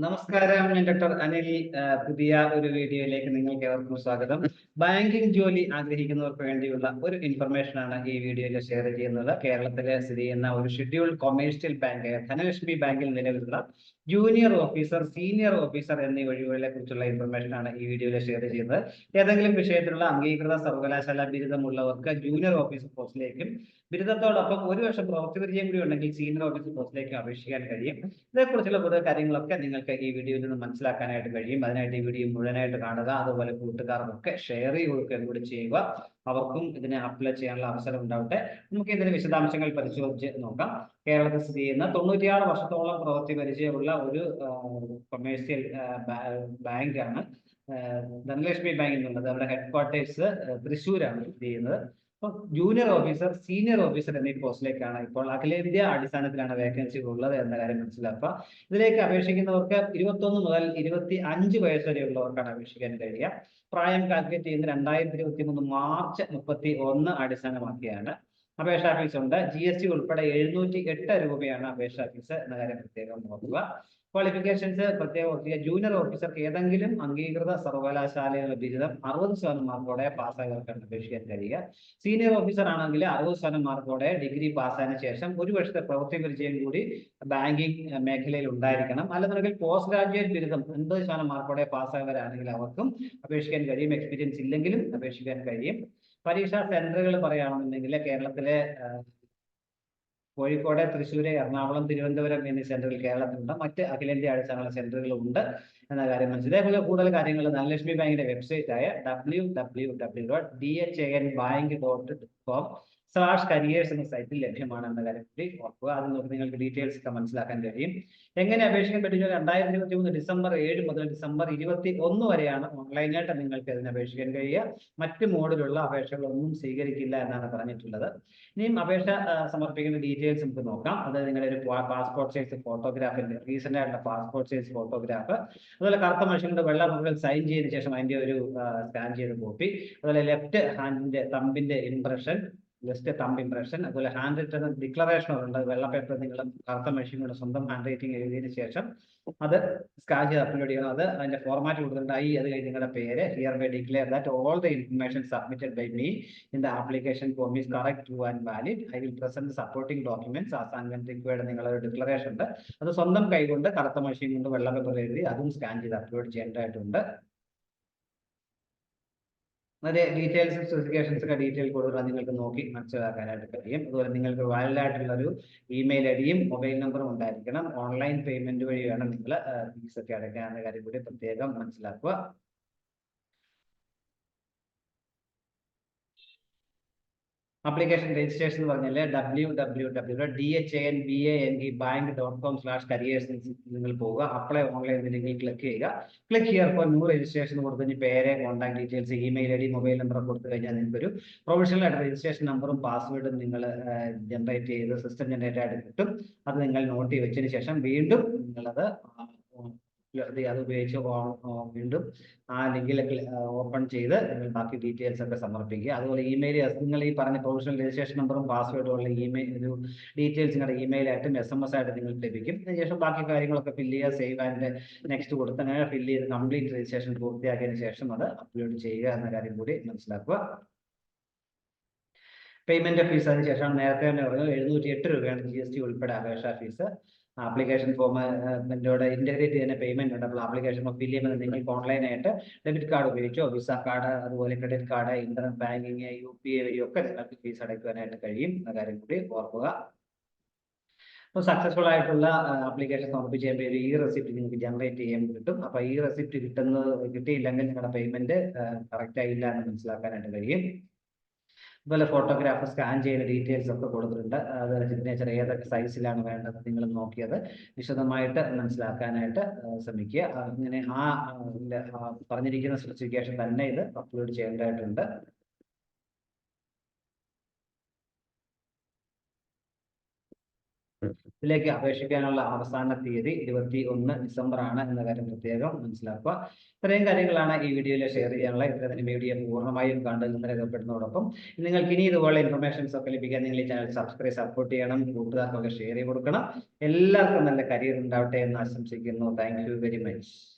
നമസ്കാരം, ഞാൻ ഡോക്ടർ അനിൽ. പുതിയ ഒരു വീഡിയോയിലേക്ക് നിങ്ങൾക്ക് ഏവർക്കും സ്വാഗതം. ബാങ്കിംഗ് ജോലി ആഗ്രഹിക്കുന്നവർക്ക് വേണ്ടിയുള്ള ഒരു ഇൻഫർമേഷൻ ആണ് ഈ വീഡിയോയിൽ ഷെയർ ചെയ്യുന്നത്. കേരളത്തിലെ സ്ഥിതി ചെയ്യുന്ന ഒരു ഷെഡ്യൂൾഡ് കൊമേഴ്ഷ്യൽ ബാങ്ക് ധനലക്ഷ്മി ബാങ്കിൽ നിലവിലുള്ള ജൂനിയർ ഓഫീസർ, സീനിയർ ഓഫീസർ എന്നീ ഒഴിവുകളെ കുറിച്ചുള്ള ഇൻഫർമേഷൻ ആണ് ഈ വീഡിയോയിൽ ഷെയർ ചെയ്യുന്നത്. ഏതെങ്കിലും വിഷയത്തിലുള്ള അംഗീകൃത സർവകലാശാല ബിരുദമുള്ളവർക്ക് ജൂനിയർ ഓഫീസർ പോസ്റ്റിലേക്കും ബിരുദത്തോടൊപ്പം ഒരു വർഷം പ്രവൃത്തി പരിചയം കൂടി ഉണ്ടെങ്കിൽ സീനിയർ ഓഫീസർ പോസ്റ്റിലേക്കും അപേക്ഷിക്കാൻ കഴിയും. ഇതേക്കുറിച്ചുള്ള കൂടുതൽ കാര്യങ്ങളൊക്കെ നിങ്ങൾക്ക് ഈ വീഡിയോയിൽ നിന്ന് മനസ്സിലാക്കാനായിട്ട് കഴിയും. അതിനായിട്ട് ഈ വീഡിയോ മുഴുവനായിട്ട് കാണുക. അതുപോലെ കൂട്ടുകാർക്കൊക്കെ ഷെയർ ചെയ്ത് കൊടുക്കുകയും കൂടി ചെയ്യുക. അവർക്കും ഇതിനെ അപ്ലൈ ചെയ്യാനുള്ള അവസരം ഉണ്ടാവട്ടെ. നമുക്ക് ഇതിന്റെ വിശദാംശങ്ങൾ പരിശോധിച്ച് നോക്കാം. കേരളത്തിൽ സ്ഥിതി ചെയ്യുന്ന 96 വർഷത്തോളം പ്രവൃത്തി പരിചയമുള്ള ഒരു കൊമേഴ്സ്യൽ ബാങ്കാണ് ധനലക്ഷ്മി ബാങ്ക് എന്നുള്ളത്. അവരുടെ ഹെഡ് ക്വാർട്ടേഴ്സ് തൃശ്ശൂരാണ് സ്ഥിതി ചെയ്യുന്നത്. അപ്പോൾ ജൂനിയർ ഓഫീസർ, സീനിയർ ഓഫീസർ എന്നീ പോസ്റ്റിലേക്കാണ് ഇപ്പോൾ അഖിലേന്ത്യാ അടിസ്ഥാനത്തിലാണ് വേക്കൻസി ഉള്ളത് എന്ന കാര്യം മനസ്സിലാക്കുക. ഇതിലേക്ക് അപേക്ഷിക്കുന്നവർക്ക് 21 മുതൽ 25 വയസ്സ് വരെയുള്ളവർക്കാണ് അപേക്ഷിക്കാൻ കഴിയുക. പ്രായം കാൽക്കുലേറ്റ് ചെയ്യുന്ന 2023 മാർച്ച് 31 അടിസ്ഥാനമാക്കിയാണ് അപേക്ഷാ ഫീസ് ഉണ്ട്. GST ഉൾപ്പെടെ 708 രൂപയാണ് അപേക്ഷാ ഫീസ് എന്ന കാര്യം പ്രത്യേകം നോക്കുക. ക്വാളിഫിക്കേഷൻസ് പ്രത്യേകം ഓർക്കുക. ജൂനിയർ ഓഫീസർക്ക് ഏതെങ്കിലും അംഗീകൃത സർവകലാശാലയുടെ ബിരുദം 60% മാർക്കോടെ പാസ്സായവർക്കാണ് അപേക്ഷിക്കാൻ കഴിയുക. സീനിയർ ഓഫീസർ ആണെങ്കിൽ 60% മാർക്കോടെ ഡിഗ്രി പാസ്സായതിനു ശേഷം ഒരു വർഷത്തെ പ്രവൃത്തി പരിചയം കൂടി ബാങ്കിങ് മേഖലയിൽ ഉണ്ടായിരിക്കണം. അല്ലെന്നുണ്ടെങ്കിൽ പോസ്റ്റ് ഗ്രാജുവേറ്റ് ബിരുദം 50% മാർക്കോടെ പാസ്സായവരാണെങ്കിൽ അവർക്കും അപേക്ഷിക്കാൻ കഴിയും. എക്സ്പീരിയൻസ് ഇല്ലെങ്കിലും അപേക്ഷിക്കാൻ കഴിയും. പരീക്ഷാ സെന്ററുകൾ പറയുകയാണെന്നുണ്ടെങ്കിൽ കേരളത്തിലെ കോഴിക്കോട്, തൃശ്ശൂർ, എറണാകുളം, തിരുവനന്തപുരം എന്നീ സെന്ററുകൾ കേരളത്തിലുണ്ട്. മറ്റ് അഖിലേന്ത്യാ അടിസ്ഥാന സെന്ററുകളും ഉണ്ട് എന്ന കാര്യം മനസ്സിലാക്കുക. ഇതേപോലെ കൂടുതൽ കാര്യങ്ങൾ ധനലക്ഷ്മി ബാങ്കിന്റെ വെബ്സൈറ്റ് ആയ www.dhanbank.com/careers എന്ന സൈറ്റിൽ ലഭ്യമാണ് എന്ന കാര്യം കൂടി ഓർക്കുക. അതിൽ നോക്കി നിങ്ങൾക്ക് ഡീറ്റെയിൽസ് ഒക്കെ മനസ്സിലാക്കാൻ കഴിയും. എങ്ങനെ അപേക്ഷിക്കാൻ പറ്റും? 2023 ഡിസംബർ 7 മുതൽ ഡിസംബർ 21 വരെയാണ് ഓൺലൈനായിട്ട് നിങ്ങൾക്ക് ഇതിന് അപേക്ഷിക്കാൻ കഴിയുക. മറ്റ് മോഡിലുള്ള അപേക്ഷകളൊന്നും സ്വീകരിക്കില്ല എന്നാണ് പറഞ്ഞിട്ടുള്ളത്. ഇനിയും അപേക്ഷ സമർപ്പിക്കുന്ന ഡീറ്റെയിൽസ് നമുക്ക് നോക്കാം. അത് നിങ്ങളുടെ ഒരു പാസ്പോർട്ട് സൈസ് ഫോട്ടോഗ്രാഫിന്റെ റീസെന്റ് ആയിട്ടുള്ള പാസ്പോർട്ട് സൈസ് ഫോട്ടോഗ്രാഫ്, അതുപോലെ കറുത്ത മനുഷ്യന്റെ വെള്ള മുകളിൽ സൈൻ ചെയ്തതിനു ശേഷം അതിന്റെ ഒരു സ്കാൻ ചെയ്ത കോപ്പി, അതുപോലെ ലെഫ്റ്റ് ഹാൻഡിന്റെ തമ്പിന്റെ ഇംപ്രഷൻ, ജസ്റ്റ് തമ്പ് ഇംപ്രഷൻ, അതുപോലെ ഹാൻഡ് റിട്ടൺ ഡിക്ലറേഷൻ ഉണ്ട്. വെള്ള പേപ്പർ നിങ്ങൾ കറുത്ത മെഷീനിലൂടെ സ്വന്തം ഹാൻഡ് റൈറ്റിംഗ് എഴുതിയതിനു ശേഷം അത് സ്കാൻ ചെയ്ത് അപ്ലോഡ് ചെയ്യണം. അത് അതിന്റെ ഫോർമാറ്റ് കൊടുത്തിട്ടുണ്ടായി. അത് കഴിഞ്ഞ് നിങ്ങളുടെ പേര് hereby declare that all the information submitted by me in the application form is correct, true and valid. I will present supporting documents as and when required. നിങ്ങളൊരു declaration ഉണ്ട്. അത് സ്വന്തം കൈകൊണ്ട് കറുത്ത മെഷീൻ കൊണ്ട് വെള്ള പേപ്പർ എഴുതി അതും സ്കാൻ ചെയ്ത് അപ്ലോഡ് ചെയ്യേണ്ടതായിട്ടുണ്ട്. അതിന്റെ ഡീറ്റെയിൽസ്, സ്പെസിഫിക്കേഷൻസ് ഒക്കെ ഡീറ്റെയിൽ കൊടുക്കുക. നിങ്ങൾക്ക് നോക്കി മനസ്സിലാക്കാനായിട്ട് കഴിയും. അതുപോലെ നിങ്ങൾക്ക് വാലിഡ് ആയിട്ടുള്ള ഒരു ഇമെയിൽ ഐഡിയും മൊബൈൽ നമ്പറും ഉണ്ടായിരിക്കണം. ഓൺലൈൻ പേയ്മെന്റ് വഴി വേണം നിങ്ങൾ ഫീസ് ഒക്കെ അടയ്ക്കാവുന്ന കാര്യം കൂടി പ്രത്യേകം മനസ്സിലാക്കുക. ആപ്ലിക്കേഷൻ രജിസ്ട്രേഷൻ എന്ന് പറഞ്ഞാൽ www.dhanbank.com/careers നിങ്ങൾ പോവുക. അപ്ലൈ ഓൺലൈൻ നിങ്ങൾ ക്ലിക്ക് ചെയ്യുക. Click here for new registration കൊടുത്ത് പേര്, contact details, email ID, mobile number കൊടുത്തു കഴിഞ്ഞാൽ നിങ്ങൾക്ക് ഒരു പ്രൊഫഷണൽ ആയിട്ട് രജിസ്ട്രേഷൻ നമ്പറും പാസ്വേഡും നിങ്ങൾ ജനറേറ്റ് ചെയ്ത് സിസ്റ്റം ജനറേറ്റ് ആയിട്ട് കിട്ടും. അത് നിങ്ങൾ നോട്ട് ചെയ്ത് വെച്ചതിന് ശേഷം വീണ്ടും നിങ്ങളത് അത് ഉപയോഗിച്ച് വീണ്ടും ആ ലിങ്കിൽ ഓപ്പൺ ചെയ്ത് നിങ്ങൾ ബാക്കി ഡീറ്റെയിൽസ് ഒക്കെ സമർപ്പിക്കുക. അതുപോലെ ഇമെയിൽ നിങ്ങൾ ഈ പറഞ്ഞ പ്രൊഫഷണൽ രജിസ്ട്രേഷൻ നമ്പറും പാസ്വേഡും ഉള്ള ഇമെയിൽ ഒരു ഡീറ്റെയിൽസ് നിങ്ങളുടെ ഇമെയിലായിട്ടും SMS ആയിട്ട് നിങ്ങൾക്ക് ലഭിക്കും. അതിനുശേഷം ബാക്കി കാര്യങ്ങളൊക്കെ ഫില്ല് ചെയ്യുക. സേവ് ആൻഡ് നെക്സ്റ്റ് കൊടുത്ത് അങ്ങനെ ഫില്ല് ചെയ്ത് കംപ്ലീറ്റ് രജിസ്ട്രേഷൻ പൂർത്തിയാക്കിയതിനു ശേഷം അത് അപ്ലോഡ് ചെയ്യുക എന്ന കാര്യം കൂടി മനസ്സിലാക്കുക. പേയ്മെന്റ് ഫീസ് അതിന് ശേഷം നേരത്തെ തന്നെ പറഞ്ഞത് 708 രൂപയാണ് GST ഉൾപ്പെടെ അപേക്ഷാ ഫീസ്. ആപ്ലിക്കേഷൻ ഫോമിനോട് ഇന്റഗ്രേറ്റ് ചെയ്യുന്ന പേയ്മെന്റ് ഉണ്ട്. അപ്പോൾ ആപ്ലിക്കേഷൻ ഫോം ഫില്ല് ചെയ്യുമ്പോൾ നിങ്ങൾക്ക് ഓൺലൈനായിട്ട് ഡെബിറ്റ് കാർഡ് ഉപയോഗിച്ചോ, വിസ കാർഡ്, അതുപോലെ credit card, internet banking, UPI വഴിയൊക്കെ നിങ്ങൾക്ക് ഫീസ് അടയ്ക്കുവാനായിട്ട് കഴിയും എന്ന കാര്യം കൂടി ഓർക്കുക. അപ്പോൾ സക്സസ്ഫുൾ ആയിട്ടുള്ള ആപ്ലിക്കേഷൻ സമർപ്പിച്ച് കഴിയുമ്പോൾ ഈ റെസിപ്റ്റ് നിങ്ങൾക്ക് ജനറേറ്റ് ചെയ്യാൻ കിട്ടും. അപ്പോൾ ഈ റെസിപ്റ്റ് കിട്ടിയില്ലെങ്കിൽ നിങ്ങളുടെ പേയ്മെന്റ് കറക്റ്റ് ആയില്ല എന്ന് മനസ്സിലാക്കാനായിട്ട് കഴിയും. അതുപോലെ ഫോട്ടോഗ്രാഫ് സ്കാൻ ചെയ്യുന്ന ഡീറ്റെയിൽസ് ഒക്കെ കൊടുത്തിട്ടുണ്ട്. അത് സിഗ്നേച്ചർ ഏതൊക്കെ സൈസിലാണ് വേണ്ടത് നിങ്ങൾ നോക്കിയത് വിശദമായിട്ട് മനസ്സിലാക്കാനായിട്ട് ശ്രമിക്കുക. അങ്ങനെ പറഞ്ഞിരിക്കുന്ന സ്പെസിഫിക്കേഷൻ തന്നെ ഇത് അപ്ലോഡ് ചെയ്യേണ്ടതായിട്ടുണ്ട്. ഇതിലേക്ക് അപേക്ഷിക്കാനുള്ള അവസാന തീയതി 21 ഡിസംബർ ആണ് എന്ന കാര്യം പ്രത്യേകം മനസ്സിലാക്കുക. ഇത്രയും കാര്യങ്ങളാണ് ഈ വീഡിയോയിൽ ഷെയർ ചെയ്യാനുള്ള. ഇത്തരത്തിൽ വീഡിയോ പൂർണ്ണമായും കണ്ട് നിന്ന് രേഖപ്പെടുന്നതോടൊപ്പം നിങ്ങൾക്ക് ഇനി ഇതുപോലെ ഇൻഫർമേഷൻസ് ഒക്കെ ലഭിക്കാൻ നിങ്ങൾ ഈ ചാനൽ സപ്പോർട്ട് ചെയ്യണം, കൂട്ടുകാർക്കൊക്കെ ഷെയർ ചെയ്ത് കൊടുക്കണം. എല്ലാവർക്കും നല്ല കരിയർ ഉണ്ടാവട്ടെ എന്ന് ആശംസിക്കുന്നു. Thank you very much.